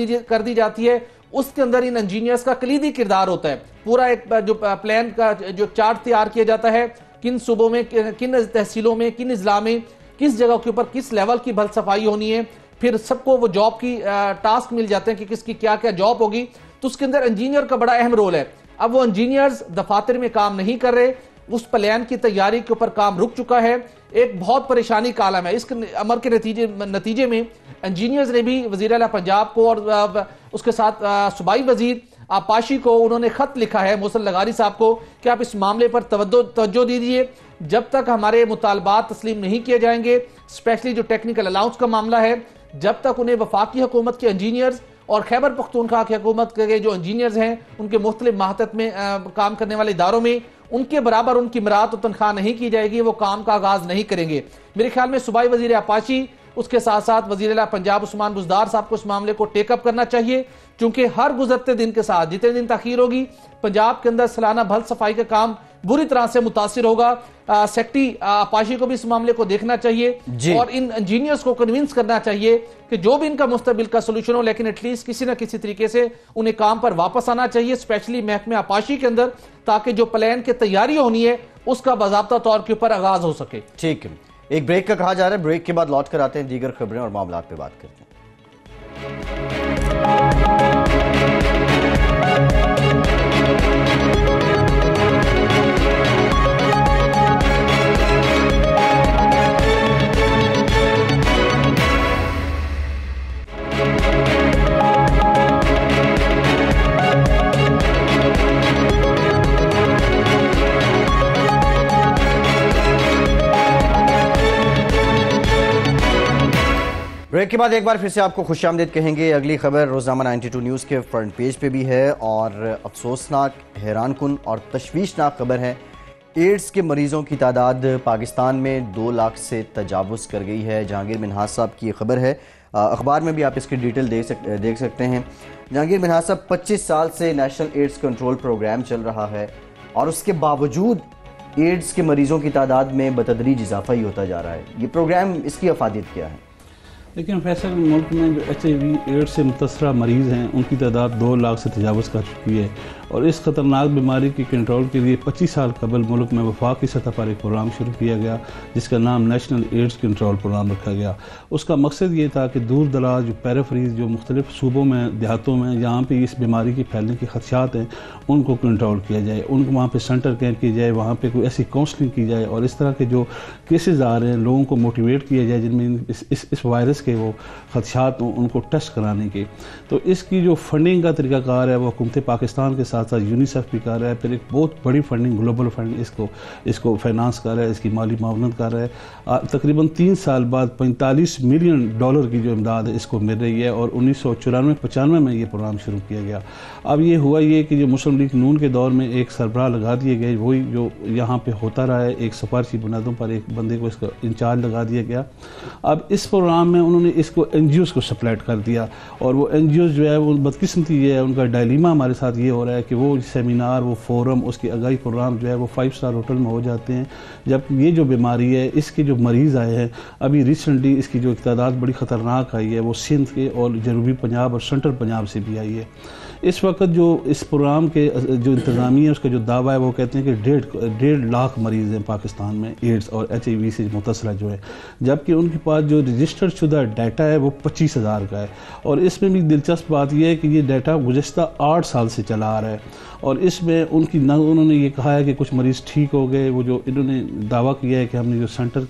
दी जाती है। उसके अंदर इन इंजीनियर्स का कलीदी किरदार होता है। पूरा एक जो प्लान का जो चार्ट तैयार किया जाता है, किन सूबों में, किन तहसीलों में, किन इजला में, किस जगह के ऊपर किस लेवल की भल सफाई होनी है, फिर सबको वो जॉब की टास्क मिल जाते हैं कि किसकी क्या क्या जॉब होगी, तो उसके अंदर इंजीनियर का बड़ा अहम रोल है। अब वो इंजीनियर्स दफातर में काम नहीं कर रहे, उस प्लान की तैयारी के ऊपर काम रुक चुका है, एक बहुत परेशानी का आलम है। इस अमर के नतीजे में इंजीनियर्स ने भी वज़ीर आला पंजाब को और उसके साथ सूबाई वजीर आपाशी को उन्होंने खत लिखा है मोहसिन लगारी साहब को कि आप इस मामले पर तवज्जो दीजिए। जब तक हमारे मुतालबात तस्लीम नहीं किए जाएंगे, स्पेशली जो टेक्निकल अलाउंस का मामला है, जब तक उन्हें वफाकी हुकूमत के इंजीनियर्स और खैबर पख्तूनख्वा की हुकूमत के जो इंजीनियर्स हैं उनके मुख्तलिफ माहतत में काम करने वाले इदारों में उनके बराबर उनकी मरात और तनख्वाह नहीं की जाएगी, वो काम का आगाज़ नहीं करेंगे। मेरे ख्याल में सूबाई वज़ीर आपाशी उसके साथ साथ वज़ीर आला पंजाब उस्मान बुज़दार साहब को इस मामले को टेकअप करना चाहिए, क्योंकि हर गुजरते दिन के साथ जितने दिन तखीर होगी पंजाब के अंदर सालाना भल सफाई का काम बुरी तरह से मुतासिर होगा। सेक्रेटरी आपाशी को भी इस मामले को देखना चाहिए और इन इंजीनियर्स को कन्विंस करना चाहिए कि जो भी इनका मुस्तबिल का सोल्यूशन हो, लेकिन एटलीस्ट किसी न किसी तरीके से उन्हें काम पर वापस आना चाहिए, स्पेशली महकमे आपाशी के अंदर, ताकि जो प्लान की तैयारी होनी है उसका बाज़ाब्ता तौर के ऊपर आगाज हो सके। ठीक है, एक ब्रेक का कहा जा रहा है, ब्रेक के बाद लौट कर आते हैं, दीगर खबरें और मामलात पे बात करते हैं। ब्रेक के बाद एक बार फिर से आपको खुशामदीद कहेंगे। अगली खबर रोज़नामा 92 न्यूज़ के फ्रंट पेज पे भी है और अफसोसनाक, हैरानकुन और तशवीशनाक खबर है। एड्स के मरीजों की तादाद पाकिस्तान में 2 लाख से तजावुज़ कर गई है। जहांगीर मिन्हाज साहब की खबर है, अखबार में भी आप इसकी डिटेल देख सकते हैं। जहांगीर मिन्हाज साहब, 25 साल से नेशनल एड्स कंट्रोल प्रोग्राम चल रहा है और उसके बावजूद एड्स के मरीजों की तादाद में बतदरीज इजाफा ही होता जा रहा है। ये प्रोग्राम, इसकी अफादियत क्या है? लेकिन फैसल, मुल्क में जो HIV एड्स से मुतसरा मरीज़ हैं उनकी तादाद 2 लाख से तजावज़ कर चुकी है और इस ख़तरनाक बीमारी की कंट्रोल के लिए 25 साल कबल मुल्क में वफाक की सतह पर एक प्रोग्राम शुरू किया गया जिसका नाम नेशनल एड्स कंट्रोल प्रोग्राम रखा गया। उसका मकसद ये था कि दूर दराज जो पैराफ्रीज जो मुख्तलिफ सूबों में, देहातों में जहाँ पर इस बीमारी के फैलने के खदशात हैं उनको कंट्रोल किया जाए, उनको वहाँ पर सेंटर कैंप किया जाए, वहाँ पर कोई ऐसी काउंसलिंग की जाए और इस तरह के जो केसेस आ रहे हैं लोगों को मोटिवेट किया जाए जिनमें इस वायरस के वो खदशात उनको टेस्ट कराने के। तो इसकी जो फंडिंग का तरीकाकार है वो हुकूमत पाकिस्तान के साथ साथ साथ यूनिसेफ भी कर रहा है, फिर एक बहुत बड़ी फंडिंग ग्लोबल फंड इसको फाइनेंस कर रहा है, इसकी माली मावनत कर रहा है। तकरीबन 3 साल बाद $45 मिलियन की जो इमदाद है इसको मिल रही है और 1994-95 में ये प्रोग्राम शुरू किया गया। अब ये हुआ ये कि जो मुस्लिम लीग नून के दौर में एक सरबराह लगा दिए गए, वही जो यहाँ पे होता रहा है, एक सिफारशी बुनियादों पर एक बंदे को इसका इंचार्ज लगा दिया गया। अब इस प्रोग्राम में उन्होंने इसको NGOs को सप्लाइट कर दिया और वो NGOs जो है वो बदकिस्मती ये है, उनका डायलीमा हमारे साथ ये हो रहा है कि वो सेमिनार, वो फोरम, उसकी आगाही प्रोग्राम जो है वो 5 स्टार होटल में हो जाते हैं, जबकि ये जो बीमारी है इसके जो मरीज़ आए हैं अभी रिसेंटली इसकी जो तादाद बड़ी ख़तरनाक आई है वो सिंध के और जनूबी पंजाब और सेंट्रल पंजाब से भी आई है। इस वक्त जो इस प्रोग्राम के जो इंतज़ामिया है उसका जो दावा है वो कहते हैं कि 1.5 लाख मरीज़ हैं पाकिस्तान में एड्स और HIV से मुतसला जो है, जबकि उनके पास जो रजिस्टर्ड शुदा डाटा है वो 25,000 का है। और इसमें भी दिलचस्प बात यह है कि ये डाटा गुज़श्ता 8 साल से चला आ रहा है और इसमें उन्होंने ये कहा है कि कुछ मरीज़ ठीक हो गए। वो जो इन्होंने दावा किया है कि हमने जो सेंटर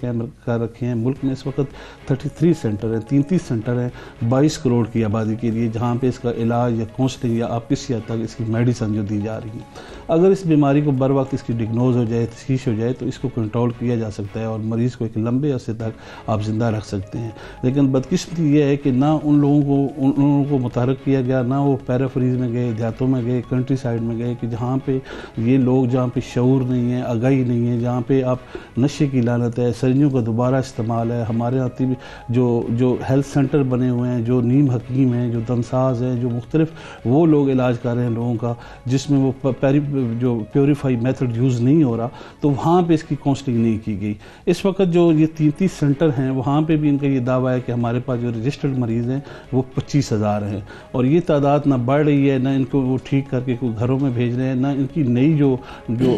कर रखे हैं मुल्क में इस वक्त 33 सेंटर हैं, 33 सेंटर हैं 22 करोड़ की आबादी के लिए, जहाँ पे इसका इलाज या काउंसलिंग या आप किसी हद तक इसकी मेडिसिन जो दी जा रही है। अगर इस बीमारी को बर वक्त इसकी डिग्नोज हो जाए, तशखीस हो जाए तो इसको कंट्रोल किया जा सकता है और मरीज़ को एक लंबे अरसे तक आप ज़िंदा रख सकते हैं। लेकिन बदकिस्मती ये है कि ना उन लोगों को मुतहरक किया गया, ना वो पैराफ्रीज में गए, देहातों में गए, कंट्री साइड में गए कि जहाँ पे ये लोग, जहाँ पे शऊर नहीं है, आगाही नहीं है, जहाँ पे आप नशे की लानत है, सरियों का दोबारा इस्तेमाल है। हमारे यहाँ जो हेल्थ सेंटर बने हुए हैं, जो नीम हकीम हैं, जो दमसाज हैं, जो मुख्तलिफ वो लोग इलाज कर रहे हैं लोगों का, जिसमें वो जो प्योरीफाई मेथड यूज़ नहीं हो रहा, तो वहाँ पे इसकी काउंसलिंग नहीं की गई। इस वक्त जो ये 33 सेंटर हैं वहाँ पे भी इनका ये दावा है कि हमारे पास जो रजिस्टर्ड मरीज़ हैं वो 25,000 हैं और ये तादाद ना बढ़ रही है, ना इनको वो ठीक करके कोई घरों में भेज रहे हैं, ना इनकी नई जो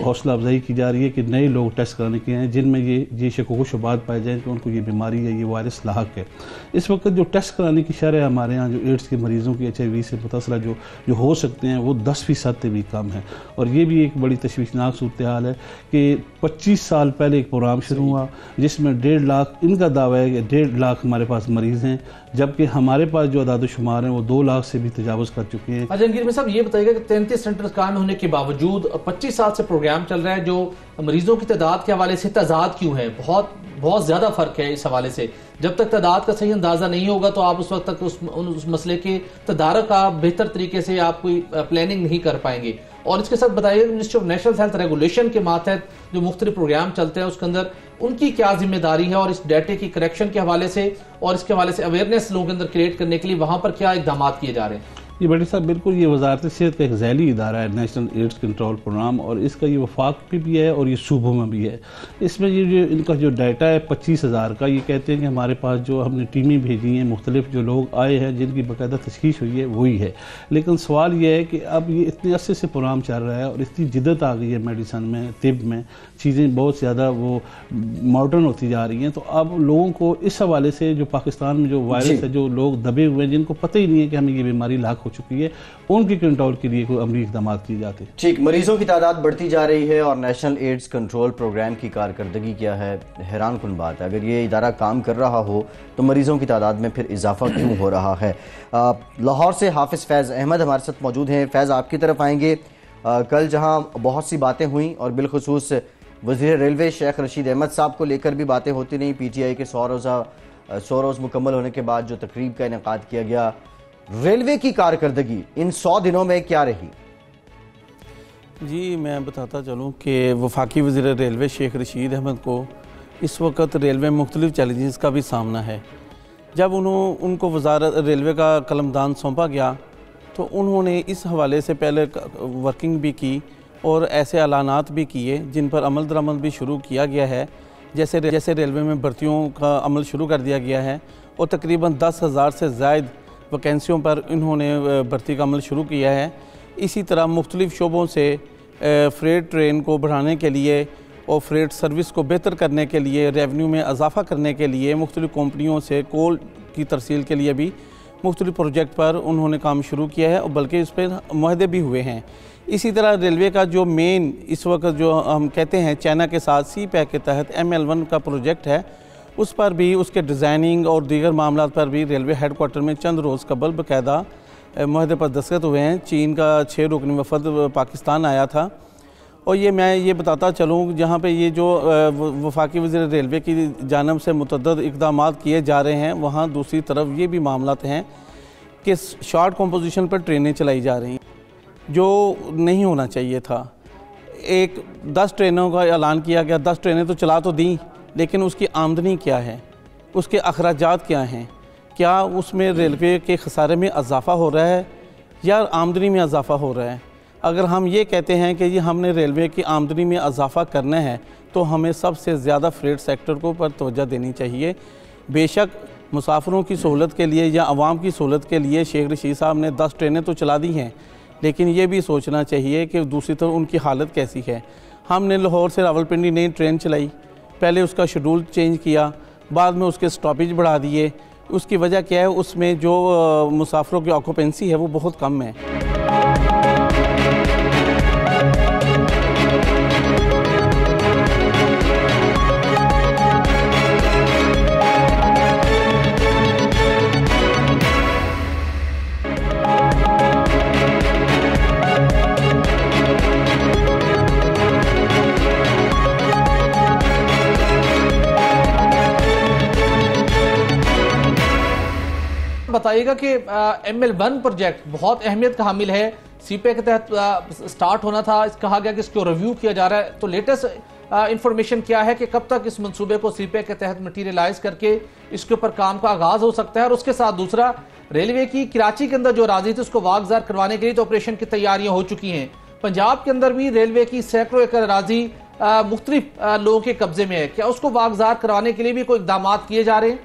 हौसला अफजाई की जा रही है कि नए लोग टेस्ट कराने के हैं जिनमें ये शक व शुबात पाए जाएँ कि उनको ये बीमारी है, ये वायरस लाहक है। इस वक्त जो टेस्ट कराने की शरह हमारे यहाँ जो एड्स के मरीज़ों की HIV से मुतसला जो हो सकते हैं वो 10% से भी कम है। और ये भी एक बड़ी तशवीशनाक सूरत हाल है कि 25 साल पहले एक प्रोग्राम शुरू हुआ जिसमें 1.5 लाख, इनका दावा है कि 1.5 लाख हमारे पास मरीज़ हैं, जबकि हमारे पास जो अदाद-ओ-शुमार हैं वो 2 लाख से भी तजावज़ कर चुके हैं। जहांगीर में साहब ये बताइएगा कि 33 सेंटर कायम होने के बावजूद 25 साल से प्रोग्राम चल रहा है, जो मरीजों की तादाद के हवाले से तजाद क्यों है? बहुत ज़्यादा फ़र्क है इस हवाले से। जब तक तादाद का सही अंदाज़ा नहीं होगा तो आप उस वक्त तक उस मसले के तदारक आप बेहतर तरीके से आप कोई प्लानिंग नहीं कर पाएंगे। और इसके साथ बताइए ministry of national health regulation के मातहत जो मुख्तलिफ प्रोग्राम चलते हैं उसके अंदर उनकी क्या जिम्मेदारी है और इस डाटे की करेक्शन के हवाले से और इसके हवाले से अवेयरनेस लोगों के अंदर क्रिएट करने के लिए वहाँ पर क्या इकदाम किए जा रहे हैं? ये बड़ी साहब बिल्कुल ये वजारत सेहत का एक ज़ैली इदारा है, नेशनल एड्स कंट्रोल प्रोग्राम, और इसका ये वफाक पे भी है और ये सूबों में भी है। इसमें ये जो इनका जो डाटा है 25,000 का, ये कहते हैं कि हमारे पास जो हमने टीमें भेजी हैं, मुख्तलिफ जो लोग आए हैं जिनकी बाकायदा तशखीस हुई है वही है। लेकिन सवाल ये है कि अब ये इतने अरसे से प्रोग्राम चल रहा है और इतनी जिद्दत आ गई है मेडिसन में, तिब में, चीज़ें बहुत ज़्यादा वो मॉडर्न होती जा रही हैं, तो अब लोगों को इस हवाले से जो पाकिस्तान में जो वायरस है, जो लोग दबे हुए हैं जिनको पता ही नहीं है कि हमें ये बीमारी लाक हो चुकी है, उनकी कंट्रोल के लिए कोई अमली इक़दाम किए जाते हैं। ठीक, मरीजों की तादाद बढ़ती जा रही है और नेशनल एड्स कंट्रोल प्रोग्राम की कारकर्दगी क्या है? हैरान कुन बात है। अगर ये इदारा काम कर रहा हो तो मरीजों की तादाद में फिर इजाफा क्यों हो रहा है? लाहौर से हाफिज फैज़ अहमद हमारे साथ मौजूद हैं। फैज़, आपकी तरफ आएंगे। कल जहाँ बहुत सी बातें हुई और बिलखुसूस वज़ीर रेलवे शेख रशीद अहमद साहब को लेकर भी बातें होती रहीं, PTI के 100 रोज़ मुकम्मल होने के बाद जो तकरीब का इनेकाद किया गया, रेलवे की कारकर्दगी इन 100 दिनों में क्या रही? जी, मैं बताता चलूँ कि वफाकी वज़ीर रेलवे शेख रशीद अहमद को इस वक्त रेलवे में मुख्तलिफ चैलेंजेस का भी सामना है। जब उनको वज़ारत रेलवे का कलमदान सौंपा गया तो उन्होंने इस हवाले से पहले वर्किंग भी की और ऐसे ऐलानात भी किए जिन पर अमल दरामद भी शुरू किया गया है। जैसे रेलवे में भर्तियों का अमल शुरू कर दिया गया है और तकरीबन 10,000 से ज़ायद वैकेंसियों पर इन्होंने भर्ती का अमल शुरू किया है। इसी तरह मुख्तलिफ़ शोबों से फ्रेट ट्रेन को बढ़ाने के लिए और फ्रेट सर्विस को बेहतर करने के लिए, रेवेन्यू में इजाफ़ा करने के लिए मुख्तलिफ़ कंपनियों से कोल की तरसील के लिए भी मुख्तलिफ़ प्रोजेक्ट पर उन्होंने काम शुरू किया है और बल्कि इस पर मुआहदे भी हुए हैं। इसी तरह रेलवे का जो मेन इस वक्त जो हम कहते हैं चाइना के साथ CPEC के तहत ML1 का प्रोजेक्ट है, उस पर भी, उसके डिज़ाइनिंग और दीगर मामलों पर भी रेलवे हेडक्वार्टर में चंद रोज़ कबल बाकायदा मुआहदे पर दस्तखत हुए हैं। चीन का 6 रुकनी वफद पाकिस्तान आया था। और मैं ये बताता चलूँ, जहाँ पे ये जो वफाकी वज़ीर रेलवे की जानब से मुतअद्दिद इक़दाम किए जा रहे हैं, वहाँ दूसरी तरफ ये भी मामलात हैं कि शॉर्ट कंपोजिशन पर ट्रेनें चलाई जा रही हैं, जो नहीं होना चाहिए था। 10 ट्रेनों का ऐलान किया गया, 10 ट्रेनें तो चला तो दी, लेकिन उसकी आमदनी क्या है, उसके अखराजात क्या हैं, क्या उसमें रेलवे के खसारे में इजाफ़ा हो रहा है या आमदनी में इजाफ़ा हो रहा है। अगर हम ये कहते हैं कि ये हमने रेलवे की आमदनी में इजाफ़ा करना है, तो हमें सबसे ज़्यादा फ्रेट सेक्टर को पर तवज्जो देनी चाहिए। बेशक मुसाफिरों की सहूलत के लिए या आवाम की सहूलत के लिए शेख रशीद साहब ने 10 ट्रेनें तो चला दी हैं, लेकिन ये भी सोचना चाहिए कि दूसरी तरफ उनकी हालत कैसी है। हमने लाहौर से रावलपिंडी नई ट्रेन चलाई, पहले उसका शेड्यूल चेंज किया, बाद में उसके स्टॉपेज बढ़ा दिए। उसकी वजह क्या है, उसमें जो मुसाफिरों की ऑक्यूपेंसी है वो बहुत कम है। बताइएगा कि ML1 प्रोजेक्ट बहुत अहमियत का हामिल है, सीपे के तहत स्टार्ट होना था, कहा गया कि इसको रिव्यू किया जा रहा है। तो लेटेस्ट इंफॉर्मेशन क्या है कि कब तक इस मंसूबे को सीपे के तहत मटीरियलाइज करके इसके ऊपर काम का आगाज हो सकता है। और उसके साथ दूसरा, रेलवे की कराची के अंदर जो अराजी थी उसको वागजार करवाने के लिए तो ऑपरेशन की तैयारियां हो चुकी हैं। पंजाब के अंदर भी रेलवे की सैकड़ों एकड़ अराजी मुख्तलिफ लोगों के कब्जे में है, क्या उसको वागजार करवाने के लिए भी कोई इकदाम किए जा रहे हैं?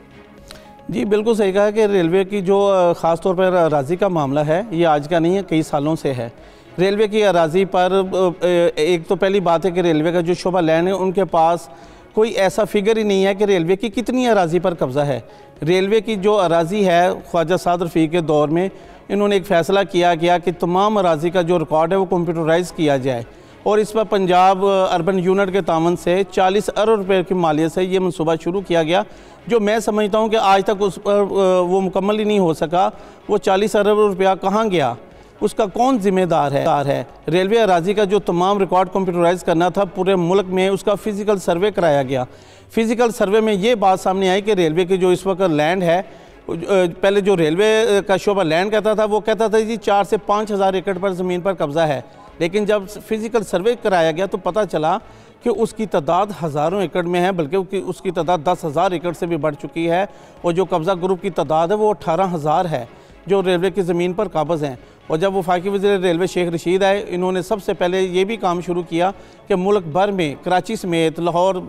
जी बिल्कुल सही कहा कि रेलवे की जो ख़ास तौर पर अराजी का मामला है, ये आज का नहीं है, कई सालों से है। रेलवे की अराजी पर एक तो पहली बात है कि रेलवे का जो शोभा लैंड है, उनके पास कोई ऐसा फिगर ही नहीं है कि रेलवे की कितनी अराजी पर कब्ज़ा है। रेलवे की जो अराजी है, ख्वाजा साद रफ़ीक के दौर में इन्होंने एक फ़ैसला किया गया कि तमाम अराजी का जो रिकॉर्ड है वो कंप्यूटराइज़ किया जाए, और इस पर पंजाब अर्बन यूनिट के तावन से 40 अरब रुपये की मालियत से ये मनसूबा शुरू किया गया, जो मैं समझता हूँ कि आज तक उस पर वो मुकम्मल ही नहीं हो सका। वो 40 अरब रुपया कहाँ गया, उसका कौन जिम्मेदार है? रेलवे अराजी का जो तमाम रिकॉर्ड कंप्यूटराइज़ करना था पूरे मुल्क में, उसका फ़िज़िकल सर्वे कराया गया। फ़िज़िकल सर्वे में ये बात सामने आई कि रेलवे की जो इस वक्त लैंड है, पहले जो रेलवे का शोबा लैंड कहता था, वो कहता था जी 4 से 5 हज़ार एकड़ पर ज़मीन पर कब्ज़ा है, लेकिन जब फिज़िकल सर्वे कराया गया तो पता चला कि उसकी तादाद हज़ारों एकड़ में है, बल्कि उसकी तादाद 10,000 एकड़ से भी बढ़ चुकी है। और जो कब्ज़ा ग्रुप की तादाद है वो 18,000 है जो रेलवे की ज़मीन पर काबज़ हैं। और जब वफाकी वज़ीर रेलवे शेख रशीद आए, इन्होंने सबसे पहले ये भी काम शुरू किया कि मुल्क भर में कराची समेत लाहौर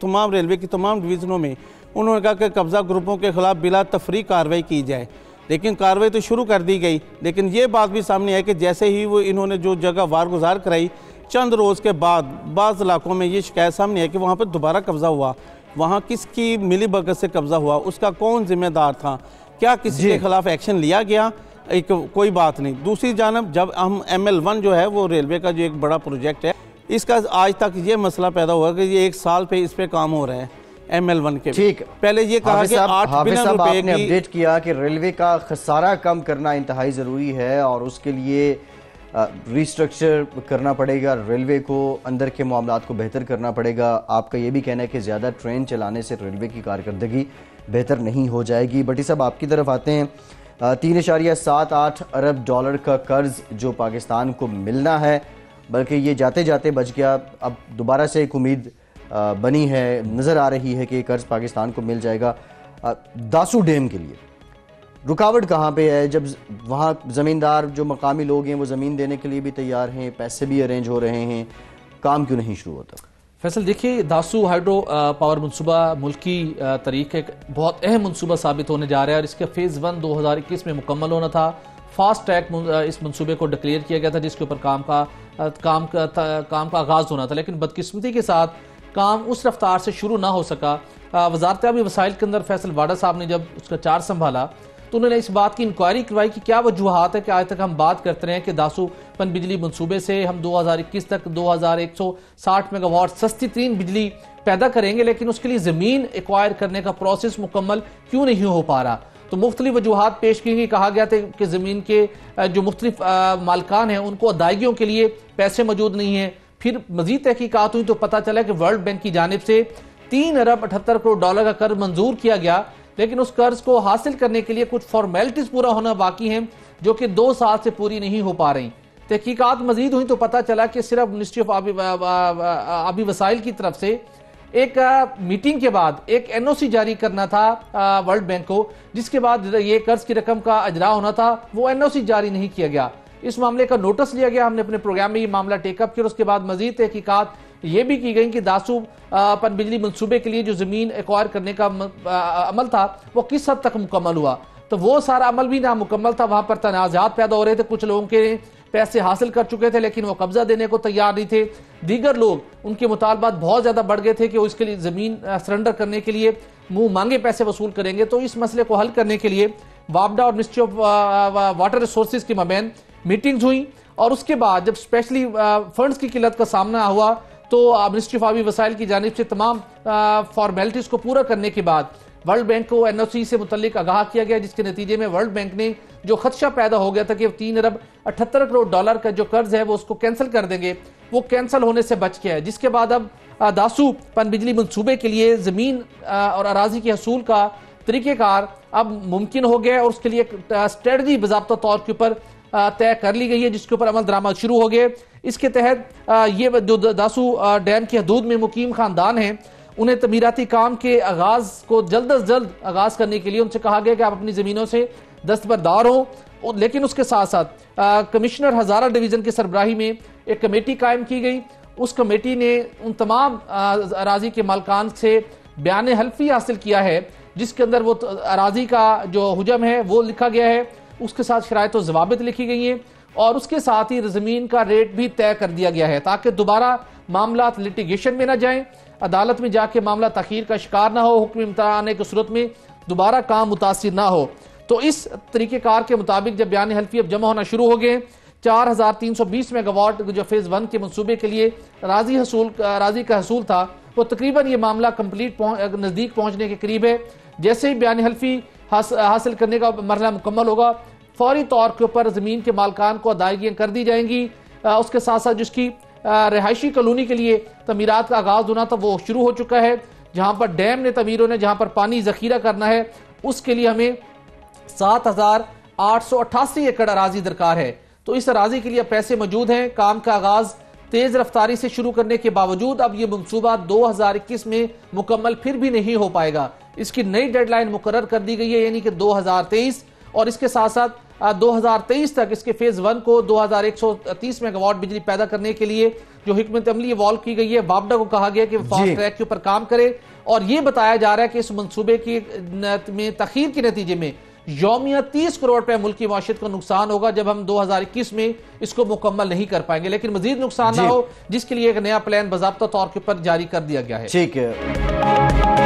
तमाम रेलवे की तमाम डिवीज़नों में उन्होंने कहा कि कब्ज़ा ग्रुपों के ख़िलाफ़ बिला तफरीक कार्रवाई की जाए। लेकिन कार्रवाई तो शुरू कर दी गई, लेकिन ये बात भी सामने आई कि जैसे ही वो इन्होंने जो जगह वार गुजार कराई, चंद रोज़ के बाद बाज़ इलाकों में ये शिकायत सामने आई कि वहाँ पर दोबारा कब्ज़ा हुआ। वहाँ किसकी मिली भगत से कब्ज़ा हुआ, उसका कौन जिम्मेदार था, क्या किसी के खिलाफ एक्शन लिया गया, कोई बात नहीं। दूसरी जानब जब हम ML1 जो है वो रेलवे का जो एक बड़ा प्रोजेक्ट है, इसका आज तक ये मसला पैदा हुआ कि ये 1 साल पे इस पे काम हो रहा है ML1 के। ठीक, पहले ये कहा कि 8 बिलियन रुपए की अपडेट किया कि रेलवे का खसारा कम करना इंतहाई ज़रूरी है और उसके लिए रिस्ट्रक्चर करना पड़ेगा, रेलवे को अंदर के मामलात को बेहतर करना पड़ेगा। आपका ये भी कहना है कि ज़्यादा ट्रेन चलाने से रेलवे की कारकर्दगी बेहतर नहीं हो जाएगी। भट्टी साहब आपकी तरफ आते हैं। 3.78 अरब डॉलर का कर्ज जो पाकिस्तान को मिलना है, बल्कि ये जाते जाते बच गया, अब दोबारा से एक उम्मीद बनी है, नज़र आ रही है कि ये कर्ज पाकिस्तान को मिल जाएगा। दासू डैम के लिए रुकावट कहाँ पे है, जब वहाँ ज़मींदार जो मकामी लोग हैं वो ज़मीन देने के लिए भी तैयार हैं, पैसे भी अरेंज हो रहे हैं, काम क्यों नहीं शुरू होता? फैसल देखिए, दासू हाइड्रो पावर मनसूबा मुल्क की तरीक़ एक बहुत अहम मनसूबा साबित होने जा रहा है और इसका फ़ेज़ 1 2021 में मुकम्मल होना था। फास्ट ट्रैक इस मनसूबे को डिक्लेयर किया गया था, जिसके ऊपर काम का आगाज़ होना था, लेकिन बदकिस्मती के साथ काम उस रफ्तार से शुरू ना हो सका। वज़ारत आबी वसाइल के अंदर फैसल वाडा साहब ने जब उसका चार्ज संभाला तो उन्होंने इस बात की इंक्वायरी करवाई कि क्या वजूहात है कि आज तक हम बात करते रहे कि दासू पन बिजली मनसूबे से हम 2021 तक 2160 मेगावाट सस्ती तरीन बिजली पैदा करेंगे, लेकिन उसके लिए ज़मीन एक्वायर करने का प्रोसेस मुकम्मल क्यों नहीं हो पा रहा। तो मुख्तलिफ वजूहात पेश की गई। कहा गया था कि ज़मीन के जो मुख्तलिफ मालकान हैं उनको अदायगियों के लिए पैसे मौजूद नहीं हैं। फिर मजीद तहकीकात हुई तो पता चला कि वर्ल्ड बैंक की जानिब से 3 अरब 78 करोड़ डॉलर का कर्ज मंजूर किया गया, लेकिन उस कर्ज को हासिल करने के लिए कुछ फॉर्मेलिटीज पूरा होना बाकी हैं जो कि 2 साल से पूरी नहीं हो पा रही। तहकीकात मजीद हुई तो पता चला कि सिर्फ मिनिस्ट्री ऑफ आबी वसाइल की तरफ से एक मीटिंग के बाद एक एनओसी जारी करना था वर्ल्ड बैंक को, जिसके बाद ये कर्ज की रकम का अजरा होना था, वो एनओसी जारी नहीं किया गया। इस मामले का नोटिस लिया गया, हमने अपने प्रोग्राम में ये मामला टेकअप किया। उसके बाद मजीद तहकीकात ये भी की गई कि दासू पनबिजली मंसूबे के लिए जो जमीन एक्वायर करने का अमल था वो किस हद तक मुकम्मल हुआ, तो वो सारा अमल भी नामुकम्मल था। वहां पर तनाज़ात पैदा हो रहे थे, कुछ लोगों के पैसे हासिल कर चुके थे लेकिन वो कब्जा देने को तैयार नहीं थे, दीगर लोग उनके मुतालबात बहुत ज्यादा बढ़ गए थे कि वो इसके लिए जमीन सरेंडर करने के लिए मुंह मांगे पैसे वसूल करेंगे। तो इस मसले को हल करने के लिए वापडा और मिनिस्ट्री ऑफ वाटर रिसोर्सेज की मबैन मीटिंग्स हुई, और उसके बाद जब स्पेशली फंड्स की किल्लत का सामना हुआ तो मिनिस्ट्री ऑफ आबी वसाइल की जानिब से तमाम फॉर्मेलिटीज को पूरा करने के बाद वर्ल्ड बैंक को एनओसी से मुतल्लिक आगाह किया गया, जिसके नतीजे में वर्ल्ड बैंक ने जो खदशा पैदा हो गया था कि 3 अरब 78 करोड़ डॉलर का जो कर्ज है वो उसको कैंसिल कर देंगे, वो कैंसिल होने से बच गया है। जिसके बाद अब दासू पनबिजली मंसूबे के लिए जमीन और अराजी के हसूल का तरीकेकार अब मुमकिन हो गया और उसके लिए स्ट्रेटजी बाज़ाब्ता तौर के ऊपर तय कर ली गई है, जिसके ऊपर अमल दरामद शुरू हो गए। इसके तहत ये जो दासू डैम की हदूद में मुकीम खानदान हैं उन्हें तमीराती काम के आगाज को जल्द अज जल्द आगाज करने के लिए उनसे कहा गया कि आप अपनी जमीनों से दस्तबरदार हो। लेकिन उसके साथ साथ कमिश्नर हजारा डिवीजन की सरबराही में एक कमेटी कायम की गई। उस कमेटी ने उन तमाम अराजी के मालकान से बयान हल्फी हासिल किया है, जिसके अंदर वो अराजी का जो हुजम है वो लिखा गया है, उसके साथ शराइत और जवाबित लिखी गई हैं और उसके साथ ही जमीन का रेट भी तय कर दिया गया है ताकि दोबारा मामला लिटिगेशन में न जाएं, अदालत में जाके मामला तखीर का शिकार ना हो, हुक्म इम्तनान आने की सूरत में दोबारा काम मुतासिर ना हो। तो इस तरीकेकार के मुताबिक जब बयान हल्फी अब जमा होना शुरू हो गए, 4320 मेगावाट जो फेज 1 के मंसूबे के लिए राजी का हसूल था वो तकरीबन ये मामला कंप्लीट नजदीक पहुंचने के करीब है। जैसे ही बयान हल्फी हासिल करने का मरहला मुकम्मल होगा, फौरी तौर के ऊपर जमीन के मालकान को अदायगियां कर दी जाएंगी। उसके साथ साथ जिसकी रिहायशी कॉलोनी के लिए तमीरात का आगाज होना था वो शुरू हो चुका है। जहां पर डैम ने तमीरों ने जहां पर पानी जखीरा करना है उसके लिए हमें 7888 एकड़ अराजी दरकार है। तो इस अराजी के लिए पैसे मौजूद हैं। काम का आगाज तेज रफ्तारी से शुरू करने के बावजूद अब ये मनसूबा 2021 में मुकम्मल फिर भी नहीं हो पाएगा। इसकी नई डेडलाइन मुकर्रर कर दी गई है, यानी कि 2023, और इसके साथ साथ 2023 तक इसके फेज 1 को 2130 मेगावाट बिजली पैदा करने के लिए जो हिकमत अमली इवॉल्व की गई है, वापडा को कहा गया कि फास्ट ट्रैक के ऊपर काम करे। और ये बताया जा रहा है कि इस मंसूबे की में तखीर के नतीजे में यौमिया 30 करोड़ रुपए मुल्क की माशियत को नुकसान होगा जब हम 2021 में इसको मुकम्मल नहीं कर पाएंगे। लेकिन मजीद नुकसान ना हो, जिसके लिए एक नया प्लान बाज़ाब्ता तौर के ऊपर जारी कर दिया गया है। ठीक है।